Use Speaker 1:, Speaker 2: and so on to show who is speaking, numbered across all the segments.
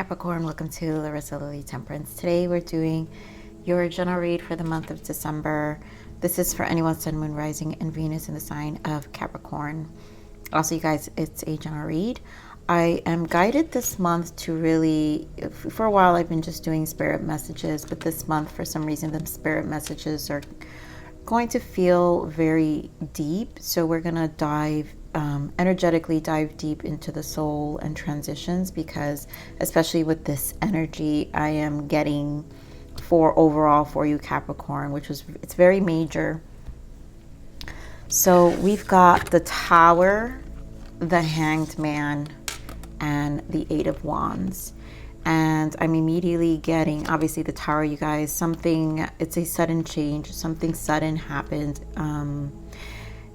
Speaker 1: Capricorn, welcome to Larisa Lili Temperance. Today we're doing your general read for the month of December. This is for anyone Sun, Moon, Rising, and Venus in the sign of Capricorn. Also, you guys, it's a general read. I am guided this month to really, for a while I've been just doing spirit messages, but this month for some reason the spirit messages are going to feel very deep. So we're going to energetically dive deep into the soul and transitions, because especially with this energy I am getting overall for you Capricorn, it's very major. So we've got the Tower, the Hanged Man, and the Eight of Wands. And I'm immediately getting, obviously the Tower, you guys, it's a sudden change, something sudden happened.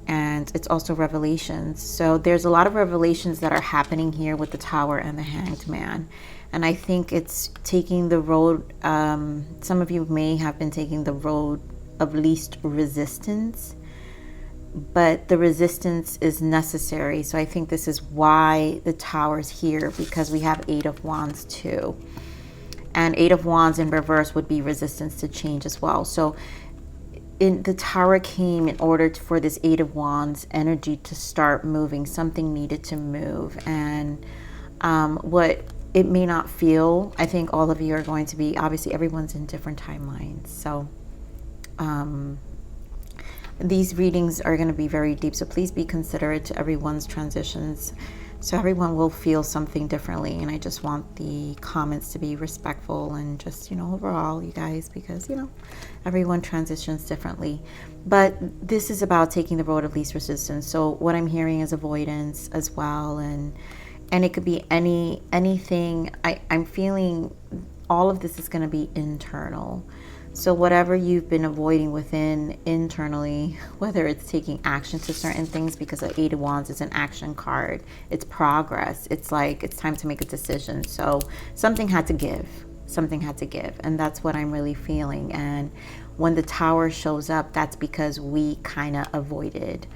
Speaker 1: And it's also revelations. So there's a lot of revelations that are happening here with the Tower and the Hanged Man. And I think it's taking the road, some of you may have been taking the road of least resistance, but the resistance is necessary. So I think this is why the Tower's here, because we have Eight of Wands too. And Eight of Wands in reverse would be resistance to change as well. So the Tower came in order for this Eight of Wands energy to start moving. Something needed to move. And what it may not feel, I think all of you are going to be, obviously everyone's in different timelines. So these readings are going to be very deep. So please be considerate to everyone's transitions. So everyone will feel something differently. And I just want the comments to be respectful and just, overall, you guys, because, everyone transitions differently. But this is about taking the road of least resistance. So what I'm hearing is avoidance as well. And it could be anything. I'm feeling all of this is going to be internal. So whatever you've been avoiding within internally, whether it's taking action to certain things, because the Eight of Wands is an action card. It's progress. It's like it's time to make a decision. So something had to give. Something had to give. And that's what I'm really feeling. And when the Tower shows up, that's because we kind of avoided.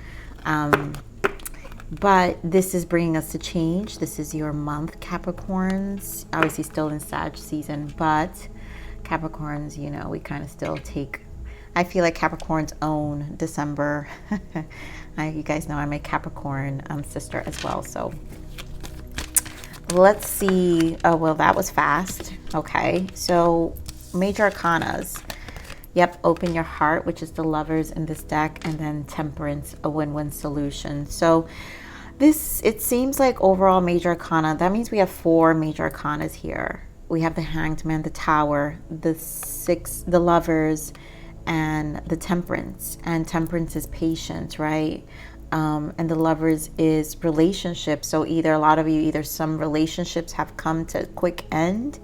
Speaker 1: But this is bringing us to change. This is your month, Capricorns. Obviously still in Sag season, but Capricorns, we kind of still take, I feel like Capricorns own December. You guys know I'm a Capricorn sister as well. So let's see. Oh, well, that was fast. Okay. So major arcanas. Yep. Open your heart, which is the Lovers in this deck, and then Temperance, a win-win solution. So it seems like overall major arcana, that means we have 4 major arcanas here. We have the Hanged Man, the Tower, the Lovers, and the Temperance. And Temperance is patience, right? And the Lovers is relationships. So a lot of you, some relationships have come to a quick end,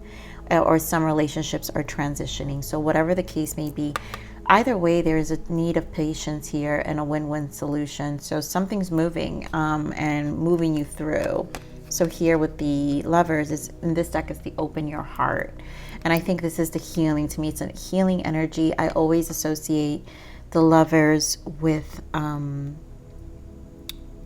Speaker 1: or some relationships are transitioning. So whatever the case may be, either way, there is a need of patience here and a win-win solution. So something's moving and moving you through. So here with the Lovers, in this deck is the Open Your Heart. And I think this is the healing. To me, it's a healing energy. I always associate the Lovers with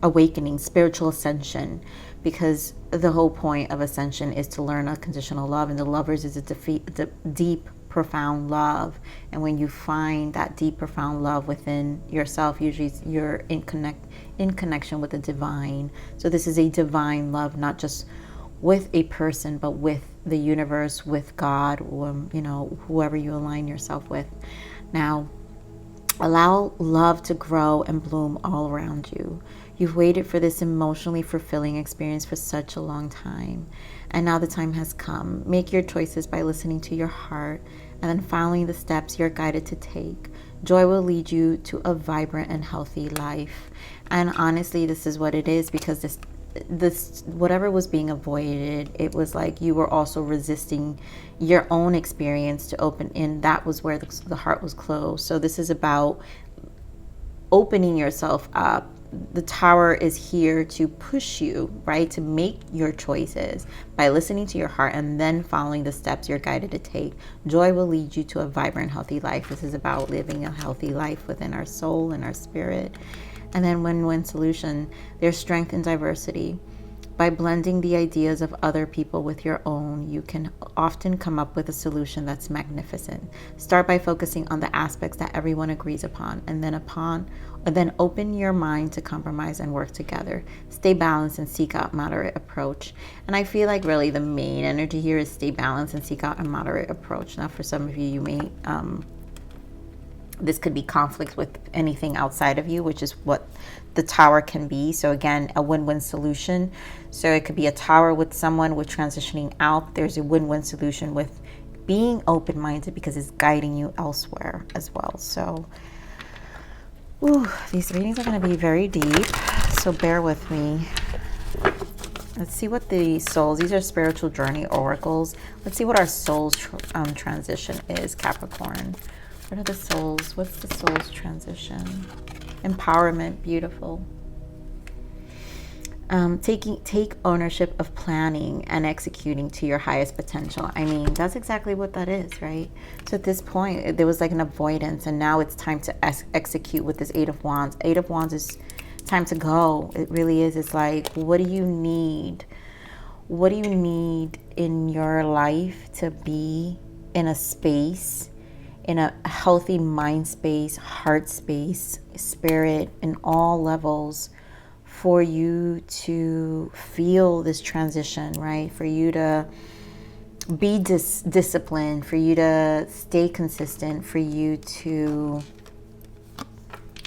Speaker 1: awakening, spiritual ascension, because the whole point of ascension is to learn unconditional love. And the Lovers is the deep, profound love. And when you find that deep, profound love within yourself, usually you're in connection with the divine. So this is a divine love, not just with a person, but with the universe, with God, or whoever you align yourself with. Now, allow love to grow and bloom all around you. You've waited for this emotionally fulfilling experience for such a long time, and now the time has come. Make your choices by listening to your heart and then following the steps you're guided to take. Joy will lead you to a vibrant and healthy life. And honestly, this is what it is, because this whatever was being avoided, it was like you were also resisting your own experience to open in. That was where the heart was closed. So this is about opening yourself up. The Tower is here to push you, right, to make your choices by listening to your heart and then following the steps you're guided to take. Joy will lead you to a vibrant, healthy life. This is about living a healthy life within our soul and our spirit. And then win-win solution. There's strength in diversity. By blending the ideas of other people with your own, you can often come up with a solution that's magnificent. Start by focusing on the aspects that everyone agrees upon, and then open your mind to compromise and work together. Stay balanced and seek out moderate approach. And I feel like really the main energy here is stay balanced and seek out a moderate approach. Now, for some of you, you may this could be conflict with anything outside of you, which is what the tower can be. So again, a win-win solution. So it could be a tower with someone with transitioning out. There's a win-win solution with being open-minded because it's guiding you elsewhere as well. So these readings are going to be very deep, so bear with me. Let's see what the souls, these are spiritual journey oracles. Let's see what our soul's transition is, Capricorn. What are the souls? What's the soul's transition? Empowerment, beautiful. Take ownership of planning and executing to your highest potential. I mean, that's exactly what that is, right? So at this point, there was like an avoidance, and now it's time to execute with this Eight of Wands. Eight of Wands is time to go. It really is. It's like, what do you need? What do you need in your life to be in a space, in a healthy mind space, heart space, spirit, in all levels, for you to feel this transition, right? For you to be disciplined, for you to stay consistent, for you to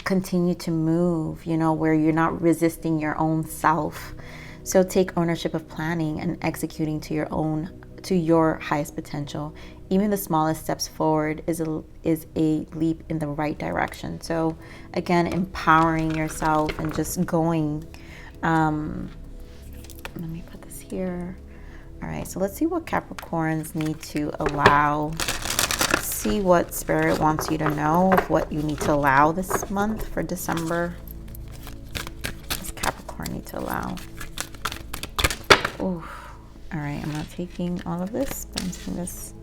Speaker 1: continue to move, you know, where you're not resisting your own self. So take ownership of planning and executing to your highest potential. Even the smallest steps forward is a leap in the right direction. So again, empowering yourself and just going. Let me put this here. All right, so let's see what Capricorns need to allow. Let's see what Spirit wants you to know, what you need to allow this month for December. What does Capricorn need to allow? Ooh. All right, I'm not taking all of this, but I'm taking this.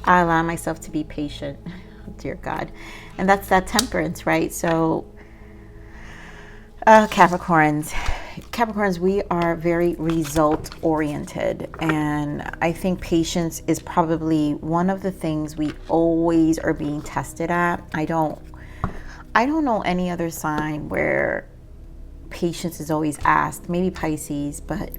Speaker 1: I allow myself to be patient. Oh, dear God. And that's that temperance, right? So Capricorns, we are very result oriented. And I think patience is probably one of the things we always are being tested at. I don't know any other sign where patience is always asked. Maybe Pisces, but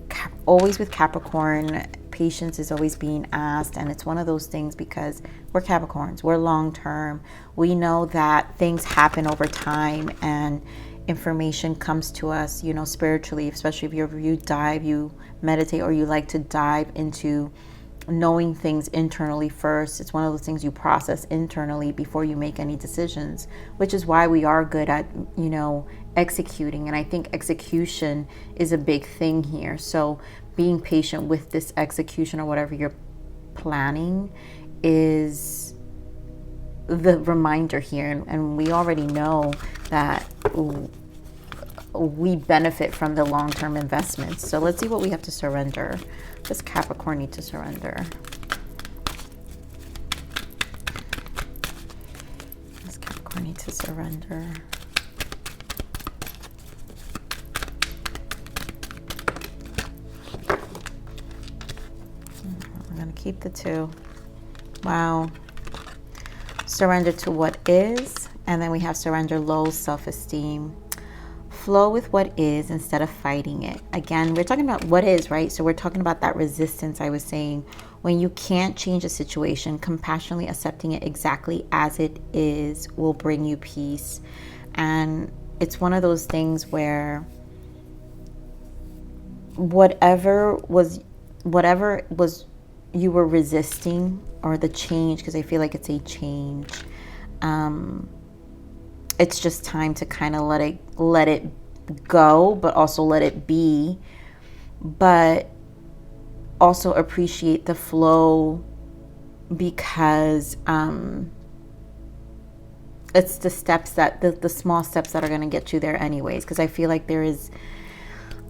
Speaker 1: always with Capricorn, patience is always being asked. And it's one of those things because we're Capricorns, we're long term. We know that things happen over time and information comes to us, you know, spiritually, especially if you meditate, or you like to dive into knowing things internally first. It's one of those things you process internally before you make any decisions, which is why we are good at, you know, executing. And I think execution is a big thing here. So being patient with this execution or whatever you're planning is the reminder here. And we already know that we benefit from the long-term investments. So let's see what we have to surrender. Does Capricorn need to surrender? Does Capricorn need to surrender? I'm going to keep the 2. Wow. Surrender to what is. And then we have surrender low self-esteem. Flow with what is instead of fighting it. Again, we're talking about what is, right? So we're talking about that resistance I was saying. When you can't change a situation, compassionately accepting it exactly as it is will bring you peace. And it's one of those things where whatever was you were resisting, or the change, because I feel like it's a change. It's just time to kind of let it go, but also let it be, but also appreciate the flow, because it's the steps that the small steps that are going to get you there anyways. Because I feel like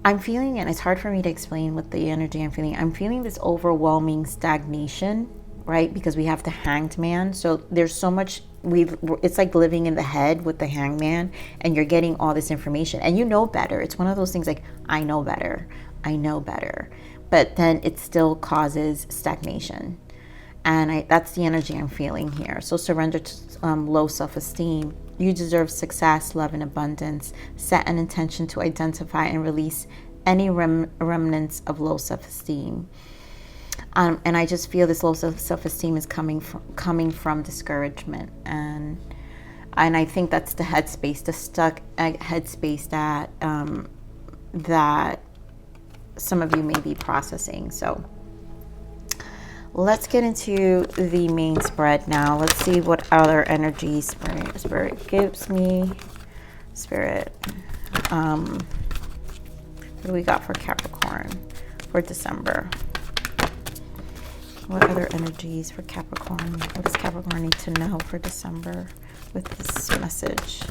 Speaker 1: I'm feeling, and it's hard for me to explain what the energy I'm feeling this overwhelming stagnation, right? Because we have the Hanged Man. So there's so much, it's like living in the head with the Hanged Man, and you're getting all this information and you know better. It's one of those things like, I know better. I know better. But then it still causes stagnation. And that's the energy I'm feeling here. So surrender to low self-esteem. You deserve success, love, and abundance. Set an intention to identify and release any remnants of low self-esteem. And I just feel this low self-esteem is coming from discouragement. And I think that's the headspace, the stuck headspace that some of you may be processing. So let's get into the main spread now. Let's see what other energy Spirit gives me. Spirit, what do we got for Capricorn for December? What other energies for Capricorn? What does Capricorn need to know for December with this message?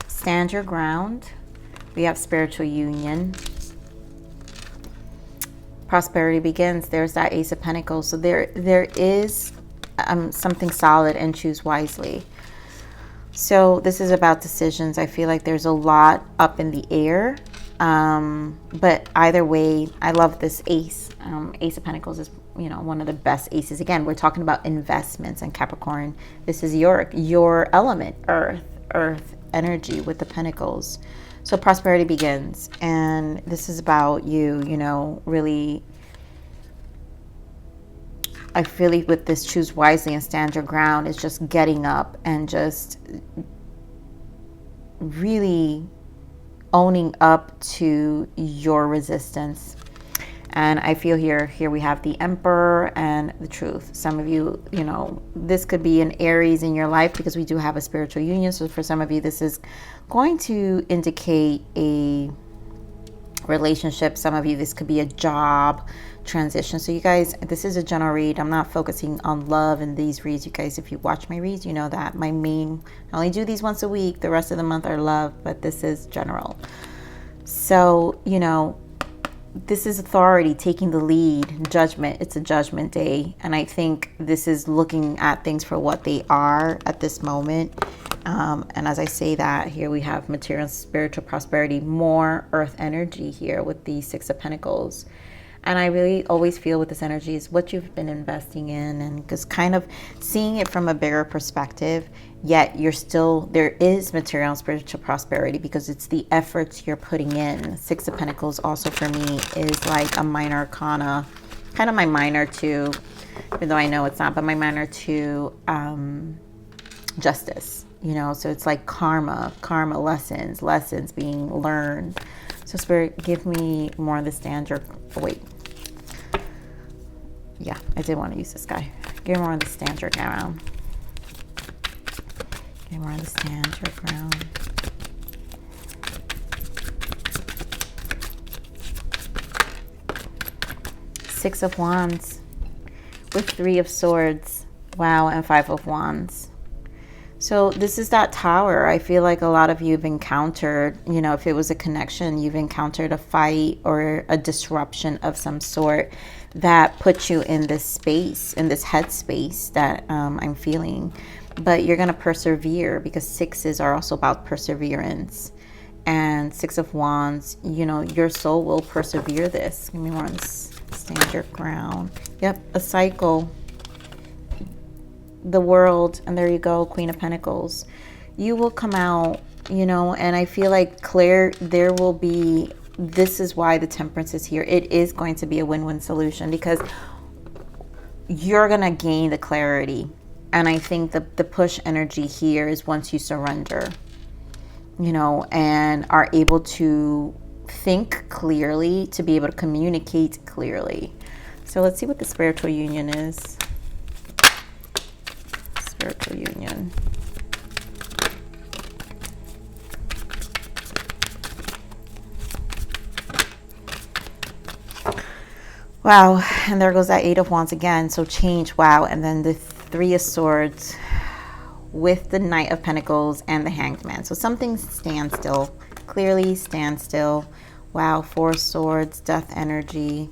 Speaker 1: Stand your ground. We have spiritual union. Prosperity begins. There's that Ace of Pentacles. So there is something solid, and choose wisely. So this is about decisions. I feel like there's a lot up in the air. But either way, I love this ace. Ace of Pentacles is, one of the best aces. Again, we're talking about investments, and Capricorn, this is your element, earth energy with the pentacles. So prosperity begins, and this is about you, really. I feel like with this choose wisely and stand your ground, it's just getting up and just really owning up to your resistance. And I feel here we have the Emperor and the Truth. Some of you, this could be an Aries in your life, because we do have a spiritual union. So for some of you, this is going to indicate a relationship. Some of you, this could be a job transition. So you guys, this is a general read. I'm not focusing on love in these reads. You guys, if you watch my reads, you know that I only do these once a week. The rest of the month are love, but this is general. So, this is authority taking the lead, judgment. It's a judgment day. And I think this is looking at things for what they are at this moment. And as I say that, here we have material and spiritual prosperity, more earth energy here with the Six of Pentacles. And I really always feel with this energy is what you've been investing in, and just kind of seeing it from a bigger perspective, yet there is material and spiritual prosperity, because it's the efforts you're putting in. Six of Pentacles also for me is like a minor arcana, kind of my minor to, even though I know it's not, but my minor to justice, so it's like karma lessons being learned. So Spirit, give me more of the standard. Yeah, I did want to use this guy. Give me more of the standard ground. Give me more of the standard ground. Six of Wands with Three of Swords. Wow, and Five of Wands. So this is that Tower. I feel like a lot of you have encountered, if it was a connection, you've encountered a fight or a disruption of some sort that puts you in this space, in this headspace that I'm feeling. But you're going to persevere, because sixes are also about perseverance. And Six of Wands, your soul will persevere this. Give me more on this. Stand your ground. Yep, a cycle. The World, and there you go, Queen of Pentacles. You will come out, and I feel like there will be, this is why the Temperance is here. It is going to be a win-win solution, because you're going to gain the clarity. And I think the push energy here is once you surrender, and are able to think clearly, to be able to communicate clearly. So let's see what the spiritual union is. Spiritual union. Wow, and there goes that Eight of Wands again. So change, wow, and then the Three of Swords with the Knight of Pentacles and the Hanged Man. So something stands still, clearly stand still. Wow, Four of Swords, death energy.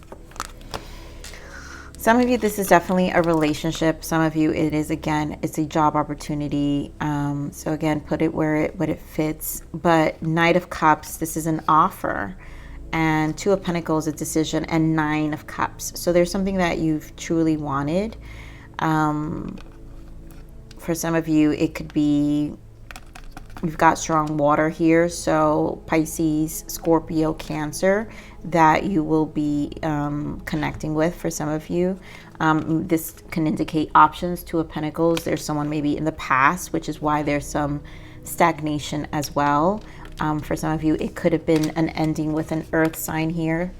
Speaker 1: Some of you, this is definitely a relationship. Some of you, it is, again, it's a job opportunity. So again, put it where it fits. But Knight of Cups, this is an offer. And Two of Pentacles, a decision, and Nine of Cups. So there's something that you've truly wanted. For some of you, it could be, you've got strong water here. So Pisces, Scorpio, Cancer, that you will be connecting with for some of you. This can indicate options. Two of Pentacles, there's someone maybe in the past, which is why there's some stagnation as well. For some of you, it could have been an ending with an earth sign here,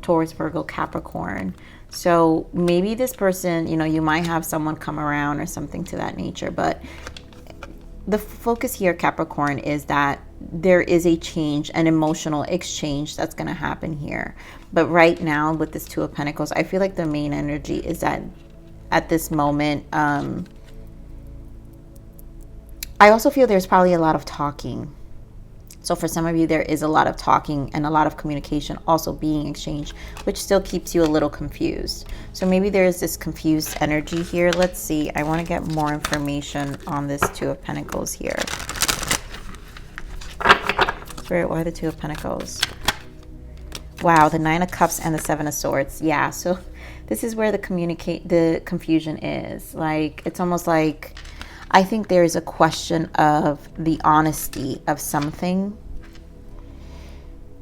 Speaker 1: Taurus, Virgo, Capricorn. So maybe this person, you know, you might have someone come around or something to that nature, but the focus here, Capricorn, is that there is a change, an emotional exchange that's going to happen here. But right now with this Two of Pentacles, I feel like the main energy is that at this moment, I also feel there's probably a lot of talking. So for some of you, there is a lot of talking and a lot of communication also being exchanged, which still keeps you a little confused. So maybe there is this confused energy here. Let's see. I want to get more information on this Two of Pentacles here. Spirit, why the Two of Pentacles? Wow, the Nine of Cups and the Seven of Swords. Yeah, so this is where the confusion is. Like, it's almost like, I think there is a question of the honesty of something.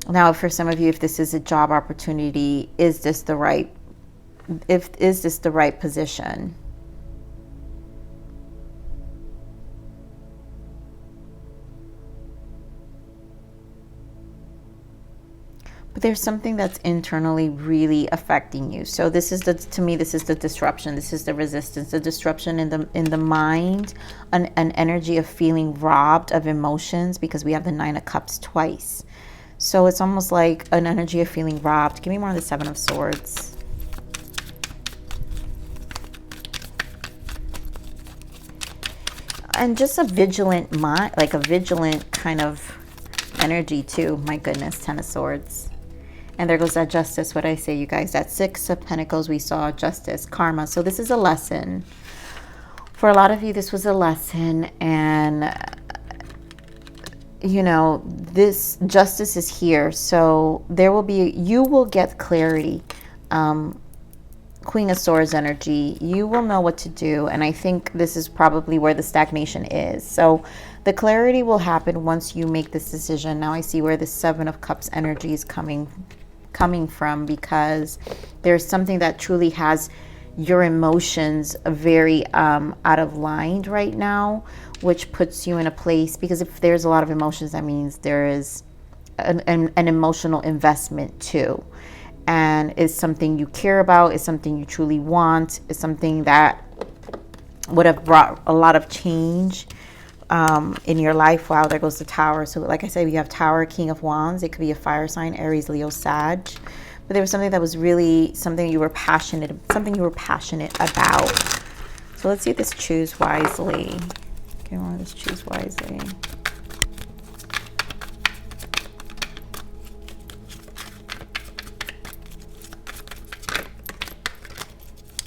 Speaker 1: Now, for some of you, if this is a job opportunity, is this the right position? But there's something that's internally really affecting you. So this is to me, this is the disruption. This is the resistance, the disruption in the mind, an energy of feeling robbed of emotions, because we have the Nine of Cups twice. So it's almost like an energy of feeling robbed. Give me more of the Seven of Swords. And just a vigilant mind, like a vigilant kind of energy too. My goodness, Ten of Swords. And there goes that Justice. What I say, you guys, that Six of Pentacles, we saw justice, karma. So this is a lesson. For a lot of you, this was a lesson. And, you know, this justice is here. So there will be, you will get clarity. Queen of Swords energy. You will know what to do. And I think this is probably where the stagnation is. So the clarity will happen once you make this decision. Now I see where the Seven of Cups energy is coming from, because there's something that truly has your emotions very out of line right now, which puts you in a place, because if there's a lot of emotions, that means there is an emotional investment too, and it's something you care about, it's something you truly want, it's something that would have brought a lot of change in your life. Wow, there goes the Tower. So like I said, we have Tower, King of Wands. It could be a fire sign, Aries, Leo, Sag. But there was something that was really something you were passionate about. So let's see if this Choose Wisely. Okay, well, let's Choose Wisely.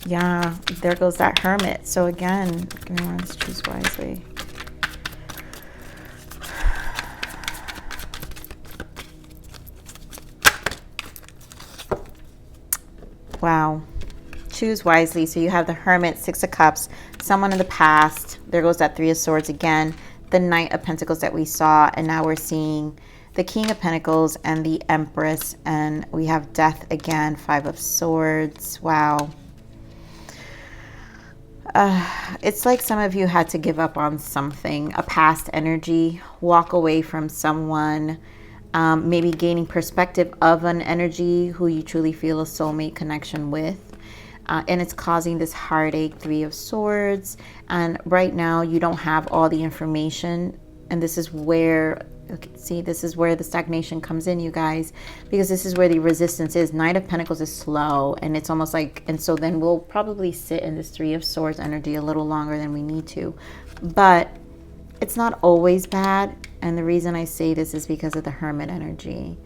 Speaker 1: Yeah, there goes that Hermit. So again, let's Choose Wisely. Wow. Choose wisely. So you have the Hermit, Six of Cups, someone in the past. There goes that Three of Swords again. The Knight of Pentacles that we saw. And now we're seeing the King of Pentacles and the Empress. And we have Death again. Five of Swords. Wow. It's like some of you had to give up on something, a past energy, walk away from someone. Maybe gaining perspective of an energy who you truly feel a soulmate connection with. And it's causing this heartache, Three of Swords. And right now you don't have all the information. And this is where, okay, see, this is where the stagnation comes in, you guys. Because this is where the resistance is. Knight of Pentacles is slow. And it's almost like, and so then we'll probably sit in this Three of Swords energy a little longer than we need to. But it's not always bad. And the reason I say this is because of the Hermit energy.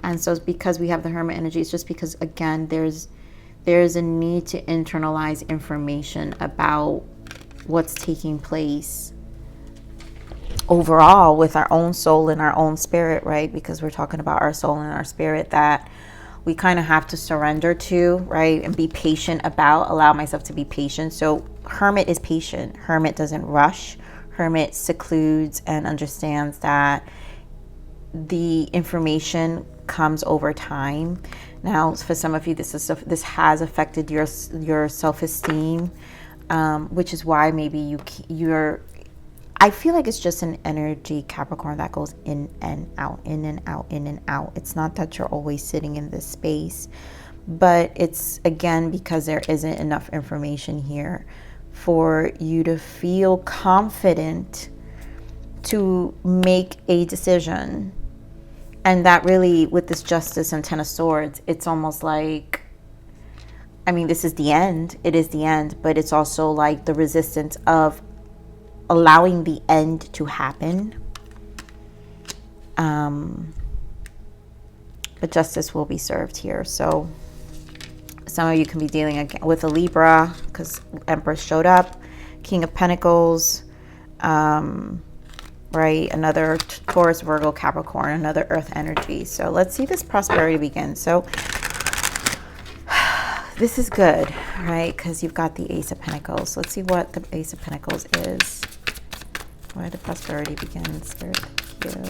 Speaker 1: And so it's because we have the Hermit energy. It's just because, again, there's There's a need to internalize information about what's taking place overall with our own soul and our own spirit, right? Because we're talking about our soul and our spirit that we kind of have to surrender to, right? And be patient about, allow myself to be patient. So hermit is patient. Hermit doesn't rush. Hermit secludes and understands that the information comes over time. Now, for some of you, this has affected your self-esteem, which is why maybe you're. I feel like it's just an energy, Capricorn, that goes in and out, in and out, in and out. It's not that you're always sitting in this space, but it's, again, because there isn't enough information here for you to feel confident to make a decision. And that really, with this Justice and Ten of Swords, it's almost like, I mean, this is the end. It is the end, but it's also like the resistance of allowing the end to happen. But justice will be served here. So some of you can be dealing again with a Libra, because Empress showed up. King of Pentacles, right? Another Taurus, Virgo, Capricorn, another earth energy. So let's see this prosperity begin. So this is good, right? Because you've got the Ace of Pentacles. Let's see what the Ace of Pentacles is. Why the prosperity begins, Spirit. Thank you.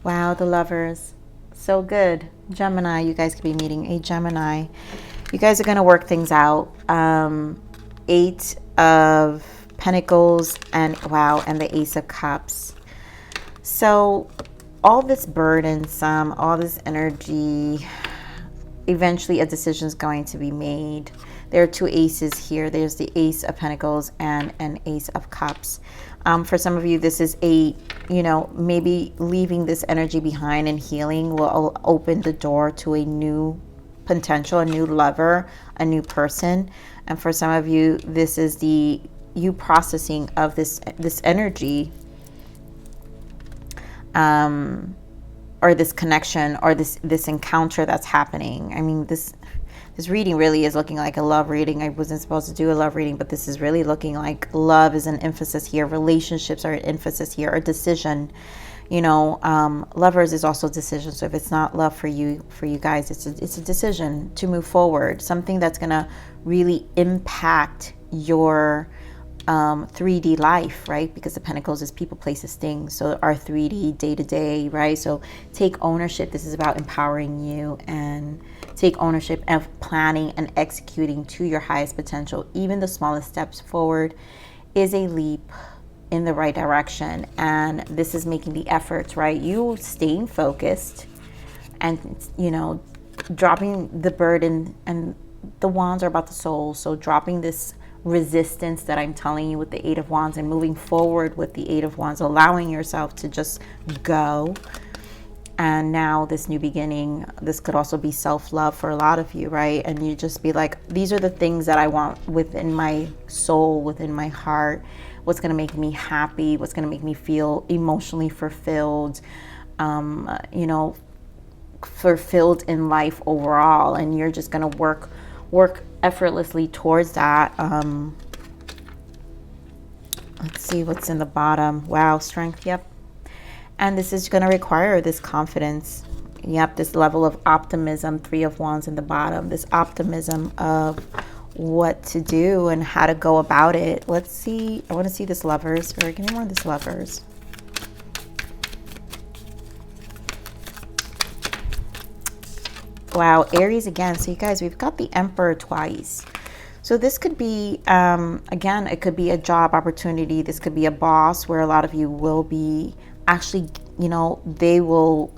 Speaker 1: Wow, the Lovers. So good. Gemini, you guys could be meeting a Gemini. You guys are going to work things out. 8 of Pentacles and, wow, and the Ace of Cups. So all this burdensome, all this energy, eventually a decision is going to be made. There are 2 aces here. There's the Ace of Pentacles and an Ace of Cups. For some of you, this is a, maybe leaving this energy behind and healing will open the door to a new potential, a new lover, a new person. And for some of you, this is the you processing of this energy, or this connection, or this encounter that's happening. I mean, this reading really is looking like a love reading. I wasn't supposed to do a love reading, but this is really looking like love is an emphasis here. Relationships are an emphasis here, or decision. Lovers is also decision. So if it's not love for you guys, it's a decision to move forward. Something that's gonna really impact your 3D life, right? Because the Pentacles is people, places, things. So our 3D day to day, right? So take ownership. This is about empowering you, and take ownership of planning and executing to your highest potential. Even the smallest steps forward is a leap in the right direction. And this is making the efforts, right? You staying focused and, dropping the burden, and the wands are about the soul. So dropping this resistance that I'm telling you with the 8 of Wands and moving forward with the 8 of Wands, allowing yourself to just go. And now this new beginning, this could also be self-love for a lot of you, right? And you just be like, these are the things that I want within my soul, within my heart. What's going to make me happy? What's going to make me feel emotionally fulfilled? Fulfilled in life overall. And you're just going to work effortlessly towards that. Let's see what's in the bottom. Wow, strength. Yep. And this is going to require this confidence. Yep, this level of optimism. 3 of Wands in the bottom. This optimism of what to do and how to go about it. Let's see. I want to see this Lovers. Give me more of this Lovers. Wow, Aries again. So you guys, we've got the Emperor twice. So this could be, again, it could be a job opportunity. This could be a boss where a lot of you will be actually, they will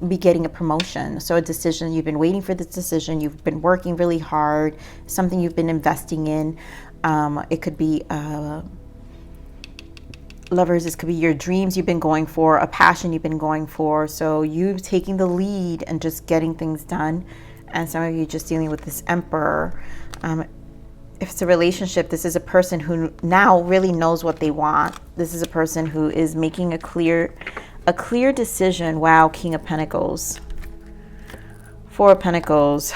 Speaker 1: be getting a promotion. So a decision, you've been waiting for this decision. You've been working really hard, something you've been investing in. It could be Lovers, this could be your dreams you've been going for, a passion you've been going for. So you taking the lead and just getting things done. And some of you just dealing with this Emperor. If it's a relationship, this is a person who now really knows what they want. This is a person who is making a clear a clear decision. Wow, King of Pentacles. Four of Pentacles.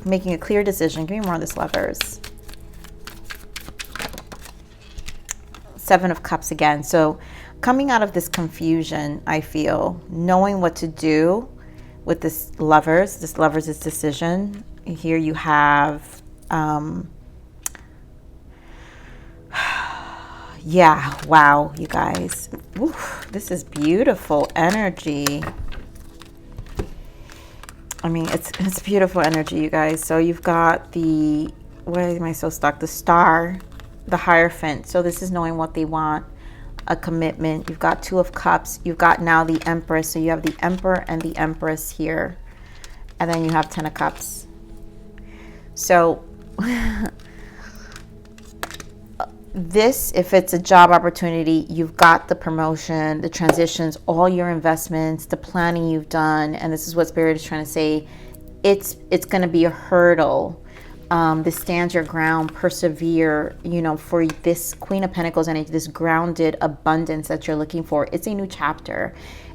Speaker 1: Making a clear decision. Give me more of this, Lovers. Seven of Cups again. So coming out of this confusion, I feel, knowing what to do with this Lovers. This Lovers is decision. Here you have... yeah, wow, you guys. Oof, this is beautiful energy. I mean, it's beautiful energy, you guys. So you've got the, why am I so stuck? The Star, the Hierophant. So this is knowing what they want, a commitment. You've got Two of Cups. You've got now the Empress. So you have the Emperor and the Empress here. And then you have Ten of Cups. So... this, if it's a job opportunity, you've got the promotion, the transitions, all your investments, the planning you've done, and this is what Spirit is trying to say. It's going to be a hurdle. This stands your ground, persevere, you know, for this Queen of Pentacles and this grounded abundance that you're looking for. It's a new chapter,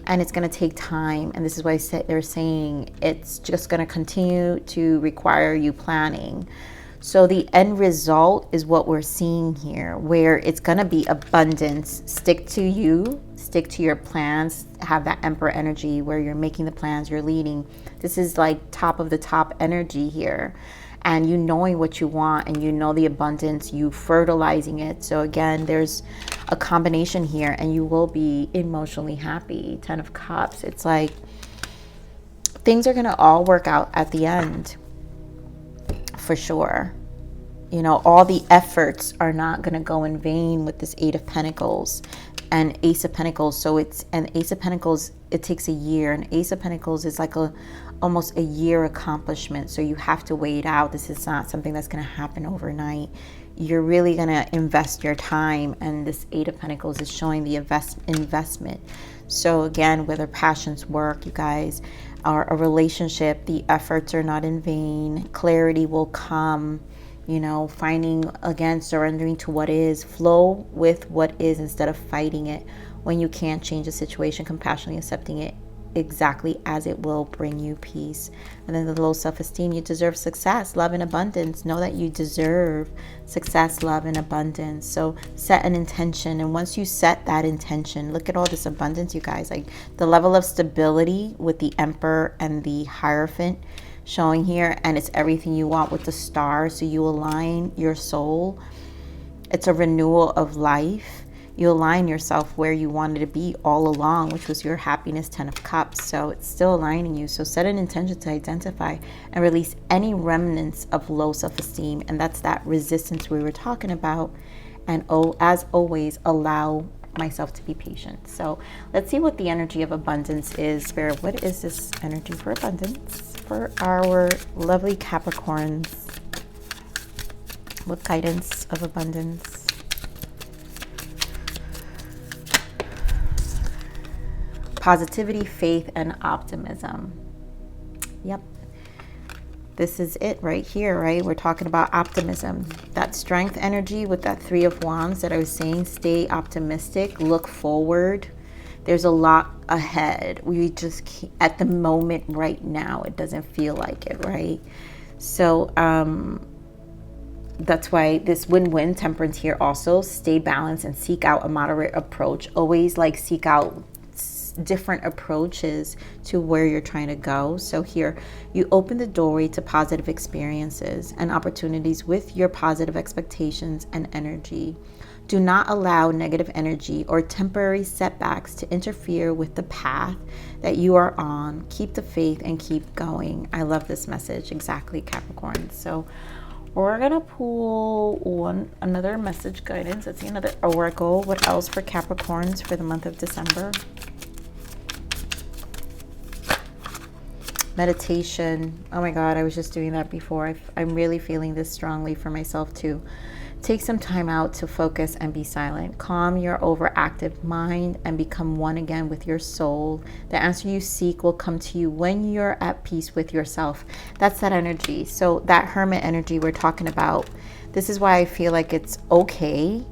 Speaker 1: and it's going to take time. And this is why they're saying it's just going to continue to require you planning. So the end result is what we're seeing here, where it's going to be abundance. Stick to you, stick to your plans, have that Emperor energy where you're making the plans, you're leading. This is like top of the top energy here. And you knowing what you want, and you know the abundance, you fertilizing it. So again, there's a combination here, and you will be emotionally happy. Ten of Cups. It's like things are going to all work out at the end. For sure. You know, all the efforts are not going to go in vain with this Eight of Pentacles and Ace of Pentacles. So it's an Ace of Pentacles, it takes a year, and Ace of Pentacles is like almost a year accomplishment. So you have to wait out. This is not something that's going to happen overnight. You're really going to invest your time, and this Eight of Pentacles is showing the investment. So again, whether passions work, you guys, or a relationship, the efforts are not in vain. Clarity will come, you know, finding, again, surrendering to what is. Flow with what is instead of fighting it. When you can't change a situation, compassionately accepting it exactly as it will bring you peace. And then the low self-esteem, you deserve success, love, and abundance. Know that you deserve success, love, and abundance. So set an intention, and once you set that intention, look at all this abundance, you guys. Like the level of stability with the Emperor and the Hierophant showing here, and it's everything you want with the Star. So you align your soul. It's a renewal of life. You align yourself where you wanted to be all along, which was your happiness, Ten of Cups. So it's still aligning you. So set an intention to identify and release any remnants of low self-esteem. And that's that resistance we were talking about. And as always, allow myself to be patient. So let's see what the energy of abundance is. Spirit, what is this energy for abundance for our lovely Capricorns? What guidance of abundance? Positivity, faith, and optimism. Yep. This is it right here, right? We're talking about optimism. That strength energy with that Three of Wands that I was saying, stay optimistic, look forward. There's a lot ahead. We just, at the moment right now, it doesn't feel like it, right? So that's why this win-win temperance here also, stay balanced and seek out a moderate approach. Always like seek out different approaches to where you're trying to go. So here you open the doorway to positive experiences and opportunities with your positive expectations and energy. Do not allow negative energy or temporary setbacks to interfere with the path that you are on. Keep the faith and keep going. I love this message. Exactly, Capricorn. So we're gonna pull another message guidance. Let's see, another oracle. What else for Capricorns for the month of December? Meditation. Oh my God, I was just doing that before. I'm really feeling this strongly for myself too. Take some time out to focus and be silent. Calm your overactive mind and become one again with your soul. The answer you seek will come to you when you're at peace with yourself. That's that energy. So that hermit energy we're talking about, this is why I feel like it's okay,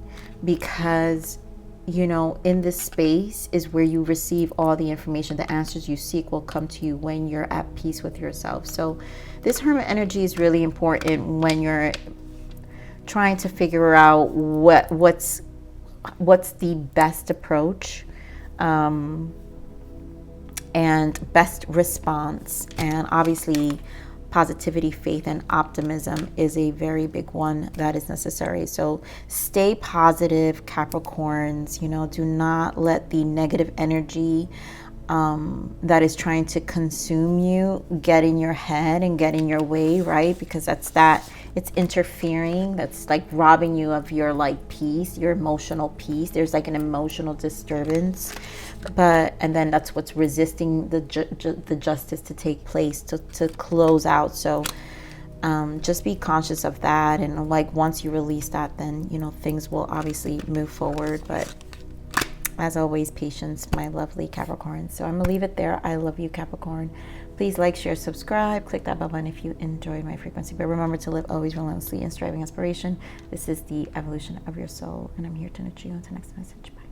Speaker 1: because you know, in this space is where you receive all the information. The answers you seek will come to you when you're at peace with yourself. So this Hermit energy is really important when you're trying to figure out what's the best approach and best response. And obviously positivity, faith, and optimism is a very big one that is necessary. So stay positive, Capricorns. You know, do not let the negative energy that is trying to consume you get in your head and get in your way, right? Because it's interfering. That's like robbing you of your like peace, your emotional peace. There's like an emotional disturbance, and then that's what's resisting the justice to take place, to close out. So just be conscious of that, and like once you release that, then you know things will obviously move forward. But as always, patience, my lovely Capricorn. So I'm gonna leave it there. I love you, Capricorn. Please like, share, subscribe, click that bell button if you enjoy my frequency. But remember to live always relentlessly in striving aspiration. This is the evolution of your soul, and I'm here to nurture you. Until next message. Bye.